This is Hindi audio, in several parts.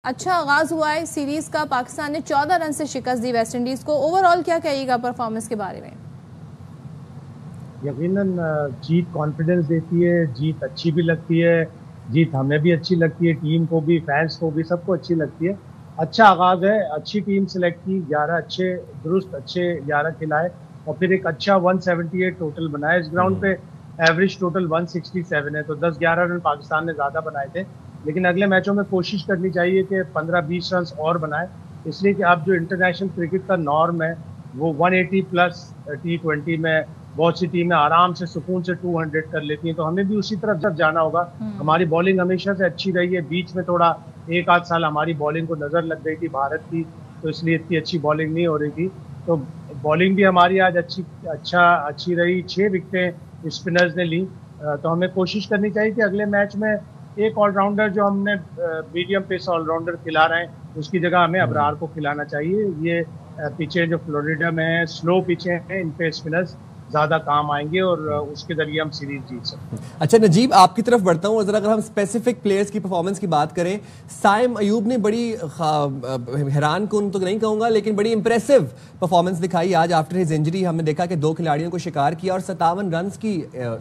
अच्छा आगाज हुआ है सीरीज का, पाकिस्तान ने 14 रन से शिकस्त दी वेस्ट इंडीज को। ओवरऑल क्या कहिएगा परफॉर्मेंस के बारे में? यकीनन जीत कॉन्फिडेंस देती है, जीत अच्छी भी लगती है, जीत हमें भी अच्छी लगती है, टीम को भी, फैंस को भी, सबको अच्छी लगती है। अच्छा आगाज है, अच्छी टीम सिलेक्ट की, 11 अच्छे दुरुस्त अच्छे 11 खिलाए और फिर एक अच्छा 178 टोटल बनाया इस ग्राउंड पे। एवरेज टोटल 167 है, तो 10-11 रन पाकिस्तान ने ज्यादा बनाए थे, लेकिन अगले मैचों में कोशिश करनी चाहिए कि 15-20 रन और बनाए, इसलिए कि अब जो इंटरनेशनल क्रिकेट का नॉर्म है वो 180 प्लस T20 में बहुत सी टीमें आराम से सुकून से 200 कर लेती हैं, तो हमें भी उसी तरफ जब जाना होगा। हमारी बॉलिंग हमेशा से अच्छी रही है, बीच में थोड़ा एक आध साल हमारी बॉलिंग को नजर लग गई थी भारत की, तो इसलिए इतनी अच्छी बॉलिंग नहीं हो रही थी। तो बॉलिंग भी हमारी आज अच्छी रही, 6 विकेटें स्पिनर्स ने ली। तो हमें कोशिश करनी चाहिए कि अगले मैच में एक ऑलराउंडर जो हमने मीडियम पेस ऑलराउंडर खिला रहे हैं उसकी जगह हमें अबरार को खिलाना चाहिए। ये पिचे जो फ्लोरिडा में है, स्लो पिचे हैं, इन पे स्पिनर्स ज्यादा काम आएंगे और उसके जरिए हम सीरीज जीत सकते हैं। अच्छा नजीब, आपकी तरफ बढ़ता हूँ। जरा अगर हम स्पेसिफिक प्लेयर्स की परफॉर्मेंस की बात करें, साइम अयूब ने बड़ी हैरान कुन तो नहीं कहूंगा, लेकिन बड़ी इंप्रेसिव परफॉर्मेंस दिखाई आज आफ्टर हिज इंजरी। हमने देखा कि 2 खिलाड़ियों को शिकार किया और 57 रन की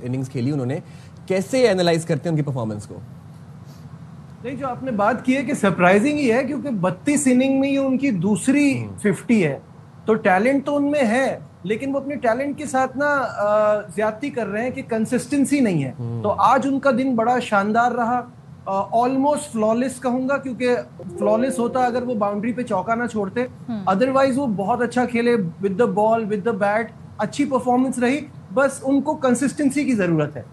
इनिंग्स खेली उन्होंने। कैसे एनालाइज करते हैं उनकी परफॉर्मेंस को? नहीं, जो आपने बात की है कि सरप्राइजिंग ही है, क्योंकि 32 इनिंग में ये उनकी दूसरी 50 है, तो टैलेंट तो उनमें है, लेकिन वो अपने टैलेंट के साथ ना ज्यादती कर रहे हैं कि कंसिस्टेंसी नहीं है। तो आज उनका दिन बड़ा शानदार रहा, ऑलमोस्ट फ्लॉलेस कहूंगा, क्योंकि फ्लॉलेस होता अगर वो बाउंड्री पे चौका ना छोड़ते। अदरवाइज वो बहुत अच्छा खेले with the ball, with the bat, अच्छी परफॉर्मेंस रही, बस उनको कंसिस्टेंसी की जरूरत है।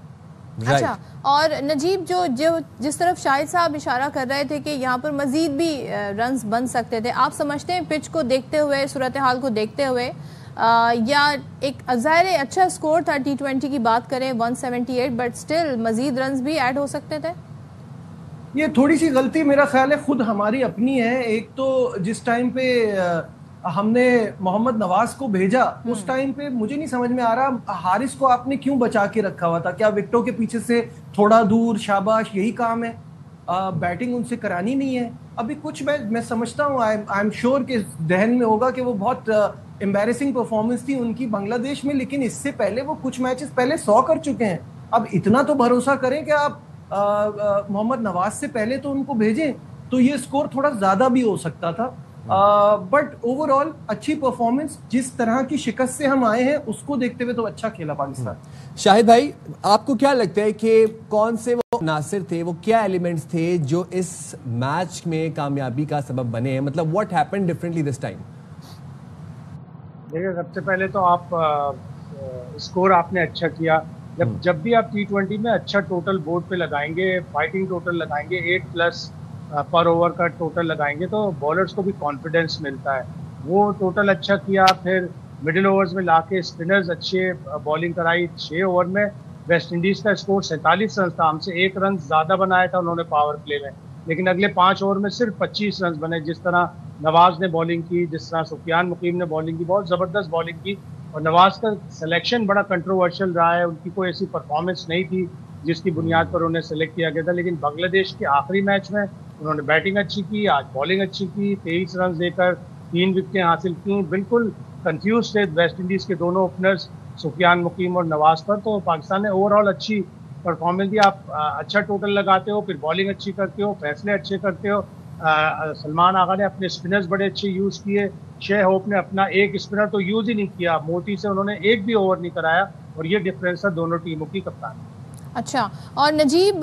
अच्छा, और नजीब जो जो जिस तरफ शाहिद साहब इशारा कर रहे थे कि यहाँ पर मजीद भी रन्स बन सकते थे, आप समझते हैं पिच को देखते हुए, सूरत हाल को देखते हुए, या एक ज़ाहिर अच्छा स्कोर था T20 की बात करें 178, बट स्टिल मजीद रन्स भी ऐड हो सकते थे? ये थोड़ी सी गलती मेरा ख्याल है खुद हमारी अपनी है। एक तो जिस टाइम पे हमने मोहम्मद नवाज को भेजा, उस टाइम पे मुझे नहीं समझ में आ रहा हारिस को आपने क्यों बचा के रखा हुआ था। क्या विकेटों के पीछे से थोड़ा दूर, शाबाश, यही काम है? बैटिंग उनसे करानी नहीं है। अभी कुछ मैं समझता हूँ, आई एम श्योर कि जहन में होगा कि वो बहुत एम्बैरेसिंग परफॉर्मेंस थी उनकी बांग्लादेश में, लेकिन इससे पहले वो कुछ मैचेस पहले 100 कर चुके हैं। अब इतना तो भरोसा करें कि आप मोहम्मद नवाज से पहले तो उनको भेजें, तो ये स्कोर थोड़ा ज्यादा भी हो सकता था। बट ओवरऑल अच्छी परफॉर्मेंस, जिस तरह की शिकस्त से हम आए हैं उसको देखते हुए तो अच्छा खेला पाकिस्तान। शाहिद भाई, आपको क्या लगता है कि कौन से वो नासिर थे, वो क्या एलिमेंट्स थे जो इस मैच में कामयाबी का सबब बने हैं? मतलब what happened differently this time? देखिए, सबसे पहले तो आप स्कोर आपने अच्छा किया। जब भी आप T20 में अच्छा टोटल बोर्ड पे लगाएंगे, फाइटिंग टोटल लगाएंगे, 8+ पर ओवर का टोटल लगाएंगे, तो बॉलर्स को भी कॉन्फिडेंस मिलता है। वो टोटल अच्छा किया, फिर मिडिल ओवर्स में लाके स्पिनर्स अच्छे बॉलिंग कराई। 6 ओवर में वेस्ट इंडीज का स्कोर 47 रन था, हमसे 1 रन ज्यादा बनाया था उन्होंने पावर प्ले में, लेकिन अगले 5 ओवर में सिर्फ 25 रन बने। जिस तरह नवाज ने बॉलिंग की, जिस तरह सुफियान मुकीम ने बॉलिंग की, बहुत जबरदस्त बॉलिंग की। और नवाज का सिलेक्शन बड़ा कंट्रोवर्शियल रहा है, उनकी कोई ऐसी परफॉर्मेंस नहीं थी जिसकी बुनियाद पर उन्हें सेलेक्ट किया गया था, लेकिन बांग्लादेश के आखिरी मैच में उन्होंने बैटिंग अच्छी की, आज बॉलिंग अच्छी की, 23 रन देकर 3 विकेटें हासिल की। बिल्कुल कंफ्यूज थे वेस्ट इंडीज के दोनों ओपनर्स सुफियान मुकीम और नवाज पर, तो पाकिस्तान ने ओवरऑल अच्छी परफॉर्मेंस दी। आप अच्छा टोटल लगाते हो, फिर बॉलिंग अच्छी करते हो, फैसले अच्छे करते हो। सलमान आगा ने अपने स्पिनर्स बड़े अच्छे यूज किए। शे होप ने अपना एक स्पिनर तो यूज ही नहीं किया, मोती से उन्होंने एक भी ओवर नहीं कराया, और ये डिफरेंस है दोनों टीमों की कप्तान। अच्छा, और नजीब,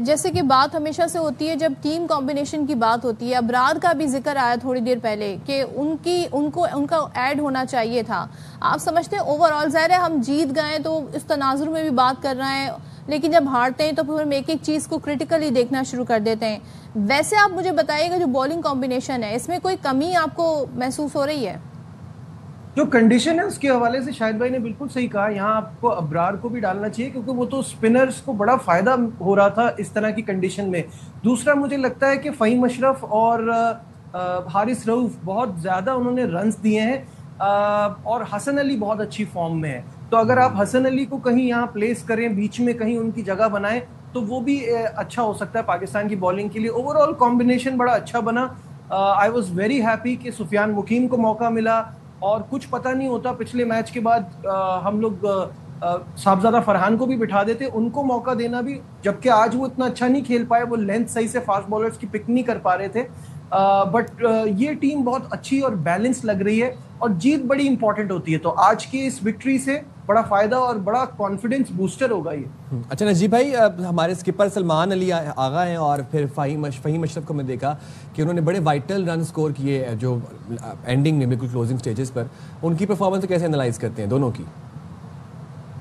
जैसे कि बात हमेशा से होती है जब टीम कॉम्बिनेशन की बात होती है, अबरार का भी जिक्र आया थोड़ी देर पहले कि उनका ऐड होना चाहिए था। आप समझते हैं ओवरऑल, ज़ाहिर है हम जीत गए तो इस तनाजुर में भी बात कर रहे हैं, लेकिन जब हारते हैं तो फिर हम एक एक चीज़ को क्रिटिकली देखना शुरू कर देते हैं। वैसे आप मुझे बताइएगा, जो बॉलिंग कॉम्बिनेशन है, इसमें कोई कमी आपको महसूस हो रही है? जो कंडीशन है उसके हवाले से शाहिद भाई ने बिल्कुल सही कहा। यहाँ आपको अबरार को भी डालना चाहिए, क्योंकि वो तो स्पिनर्स को बड़ा फायदा हो रहा था इस तरह की कंडीशन में। दूसरा, मुझे लगता है कि फ़हीम अशरफ और हारिस रऊफ बहुत ज़्यादा उन्होंने रन्स दिए हैं, और हसन अली बहुत अच्छी फॉर्म में है। तो अगर आप हसन अली को कहीं यहाँ प्लेस करें, बीच में कहीं उनकी जगह बनाएं, तो वो भी अच्छा हो सकता है पाकिस्तान की बॉलिंग के लिए। ओवरऑल कॉम्बिनेशन बड़ा अच्छा बना। आई वॉज वेरी हैप्पी कि सुफियान मुकीम को मौका मिला, और कुछ पता नहीं होता पिछले मैच के बाद हम लोग साहबजादा फरहान को भी बिठा देते, उनको मौका देना भी, जबकि आज वो इतना अच्छा नहीं खेल पाए, वो लेंथ सही से फास्ट बॉलर्स की पिक नहीं कर पा रहे थे। बट ये टीम बहुत अच्छी और बैलेंस लग रही है, और जीत बड़ी इंपॉर्टेंट होती है। तो आज की इस विक्ट्री से बड़ा फायदा और बड़ा कॉन्फिडेंस बूस्टर होगा ये। अच्छा नजीब भाई, हमारे स्किपर सलमान अली आगा हैं, और फिर फ़हीम अशरफ को मैं देखा कि उन्होंने बड़े वाइटल रन स्कोर किए जो एंडिंग में, बिल्कुल क्लोजिंग स्टेजेस पर। उनकी परफॉर्मेंस कैसे एनालाइज करते हैं दोनों की?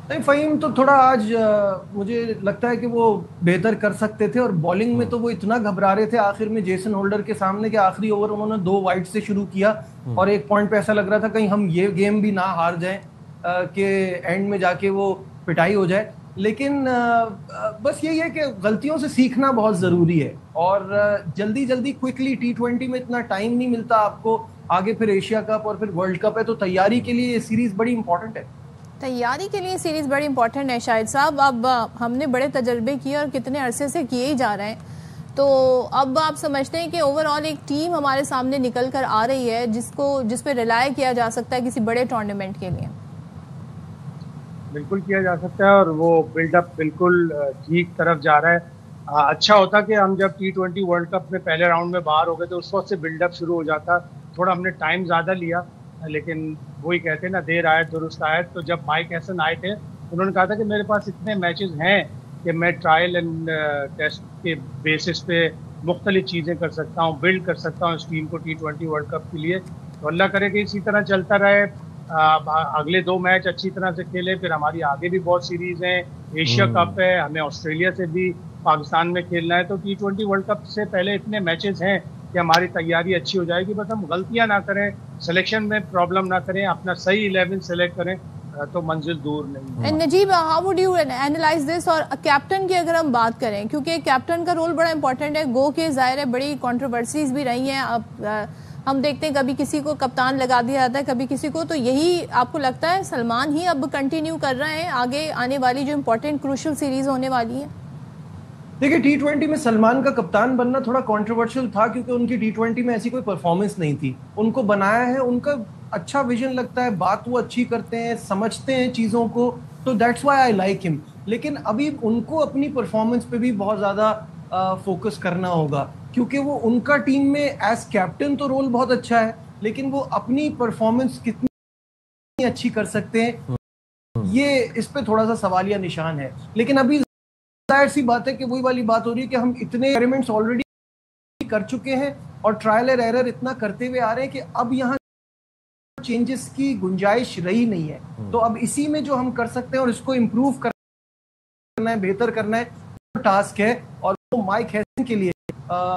नहीं, फ़हीम तो थोड़ा आज मुझे लगता है कि वो बेहतर कर सकते थे, और बॉलिंग में तो वो इतना घबरा रहे थे आखिर में जेसन होल्डर के सामने कि आखिरी ओवर उन्होंने 2 वाइड से शुरू किया, और एक पॉइंट पे ऐसा लग रहा था कहीं हम ये गेम भी ना हार जाएं कि एंड में जाके वो पिटाई हो जाए। लेकिन बस यही है कि गलतियों से सीखना बहुत ज़रूरी है, और जल्दी जल्दी क्विकली T20 में इतना टाइम नहीं मिलता आपको, आगे फिर एशिया कप और फिर वर्ल्ड कप है, तो तैयारी के लिए ये सीरीज़ बड़ी इंपॉर्टेंट है। तैयारी के लिए सीरीज बड़ी इंपॉर्टेंट है शाहिद साहब। अब हमने बड़े तजर्बे किए और कितने अरसे से किए ही जा रहे हैं, तो अब आप समझते हैं कि ओवरऑल एक टीम हमारे सामने निकल कर आ रही है जिस पे रिलाय किया जा सकता है किसी बड़े टूर्नामेंट के लिए। बिल्कुल किया जा सकता है, और वो बिल्डअप बिल्कुल ठीक तरफ जा रहा है। अच्छा होता कि हम जब T20 वर्ल्ड कप में पहले राउंड में बाहर हो गए तो उस वक्त से बिल्डअप शुरू हो जाता। थोड़ा हमने टाइम ज़्यादा लिया, लेकिन वही कहते हैं ना, देर आए दुरुस्त आए। तो जब माइक हैसन आए थे, उन्होंने कहा था कि मेरे पास इतने मैचेस हैं कि मैं ट्रायल एंड टेस्ट के बेसिस पे मुख्तलिफ चीज़ें कर सकता हूँ, बिल्ड कर सकता हूँ इस टीम को T20 वर्ल्ड कप के लिए। तो अल्लाह करे कि इसी तरह चलता रहे, अगले 2 मैच अच्छी तरह से खेले, फिर हमारी आगे भी बहुत सीरीज़ हैं, एशिया कप है, हमें ऑस्ट्रेलिया से भी पाकिस्तान में खेलना है। तो T20 वर्ल्ड कप से पहले इतने मैचेस हैं कि हमारी तैयारी अच्छी हो जाएगी। बस हम गलतियां ना करें, सिलेक्शन में प्रॉब्लम ना करें, अपना सही 11 सेलेक्ट करें, तो मंजिल दूर नहीं है। Najeeb, how would you analyse this? और कैप्टन की अगर हम बात करें, क्योंकि कैप्टन का रोल बड़ा इंपॉर्टेंट है, गो के जाहिर है बड़ी कंट्रोवर्सीज भी रही हैं। अब हम देखते हैं कभी किसी को कप्तान लगा दिया जाता है, कभी किसी को, तो यही आपको लगता है सलमान ही अब कंटिन्यू कर रहे हैं आगे आने वाली जो इंपॉर्टेंट क्रूशियल सीरीज होने वाली है? देखिए, T20 में सलमान का कप्तान बनना थोड़ा कंट्रोवर्शियल था, क्योंकि उनकी T20 में ऐसी कोई परफॉर्मेंस नहीं थी। उनको बनाया है, उनका अच्छा विजन लगता है, बात वो अच्छी करते हैं, समझते हैं चीज़ों को, तो that's why I like him. लेकिन अभी उनको अपनी परफॉर्मेंस पे भी बहुत ज़्यादा फोकस करना होगा, क्योंकि वो उनका टीम में एज कैप्टन तो रोल बहुत अच्छा है, लेकिन वो अपनी परफॉर्मेंस कितनी अच्छी कर सकते हैं, ये इस पे थोड़ा सा सवालिया निशान है। लेकिन अभी जाहिर सी बात है कि वही वाली बात हो रही है कि हम इतने एक्सपेरिमेंट्स ऑलरेडी कर चुके हैं और ट्रायल एंड एरर इतना करते हुए आ रहे हैं कि अब यहाँ चेंजेस की गुंजाइश रही नहीं है। तो अब इसी में जो हम कर सकते हैं और इसको इम्प्रूव करना है, बेहतर करना है, वो टास्क है। और वो माइक हैसन के लिए,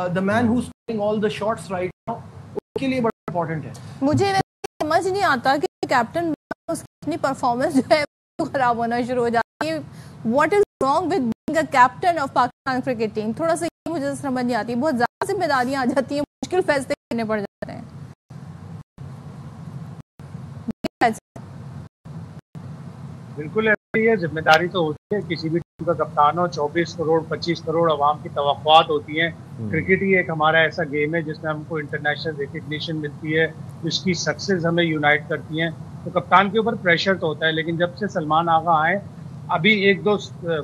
the man who is scoring all the shots right now, उसके लिए बड़ा इंपॉर्टेंट है। मुझे समझ नहीं आता कि कैप्टन अपनी परफॉर्मेंस जो है खराब होना शुरू हो जाती है। What is wrong with being a captain of Pakistan cricket team? थोड़ा सा ये मुझे समझ नहीं आती, बहुत ज्यादा जिम्मेदारियां आ जाती हैं, मुश्किल फैसले करने पड़ जाते हैं। बिल्कुल ऐसी है, जिम्मेदारी तो होती है, किसी भी टीम का कप्तान हो। 24 करोड़ 25 करोड़ आवाम की तवक्कुआत होती हैं। क्रिकेट ही एक हमारा ऐसा गेम है जिसमें हमको इंटरनेशनल रिकग्निशन मिलती है, इसकी सक्सेस हमें यूनाइट करती हैं। तो कप्तान के ऊपर प्रेशर तो होता है, लेकिन जब से सलमान आगा आए, अभी एक दो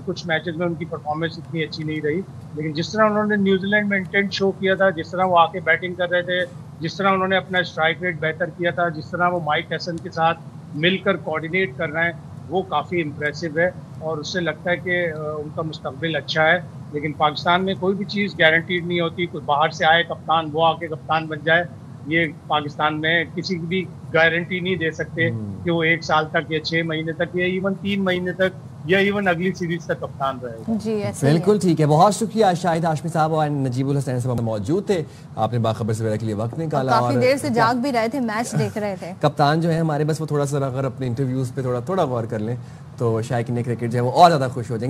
कुछ मैचेस में उनकी परफॉर्मेंस इतनी अच्छी नहीं रही, लेकिन जिस तरह उन्होंने न्यूजीलैंड में इंटेंट शो किया था, जिस तरह वो आके बैटिंग कर रहे थे, जिस तरह उन्होंने अपना स्ट्राइक रेट बेहतर किया था, जिस तरह वो माइक हैसन के साथ मिलकर कोऑर्डिनेट कर रहे हैं, वो काफ़ी इम्प्रेसिव है और उससे लगता है कि उनका मुस्तकबिल अच्छा है। लेकिन पाकिस्तान में कोई भी चीज़ गारंटीड नहीं होती। कोई बाहर से आए कप्तान, वो आके कप्तान बन जाए, ये पाकिस्तान में किसी की भी गारंटी नहीं दे सकते कि वो 1 साल तक या 6 महीने तक या इवन 3 महीने तक या इवन अगली सीरीज तक कप्तान रहेगा। जी बिल्कुल ठीक है। बहुत शुक्रिया शाहिद हाशमी साहब और नजीबुल हसैन साहब मौजूद थे, आपने बाखबर सवेरा के लिए वक्त निकाला। काफी देर से जाग भी रहे थे, मैच देख रहे थे। कप्तान जो है हमारे, बस वो थोड़ा सा अगर अपने इंटरव्यूज पे थोड़ा गौर कर लें तो शायद क्रिकेट जो है वो और ज्यादा खुश हो जाएंगे।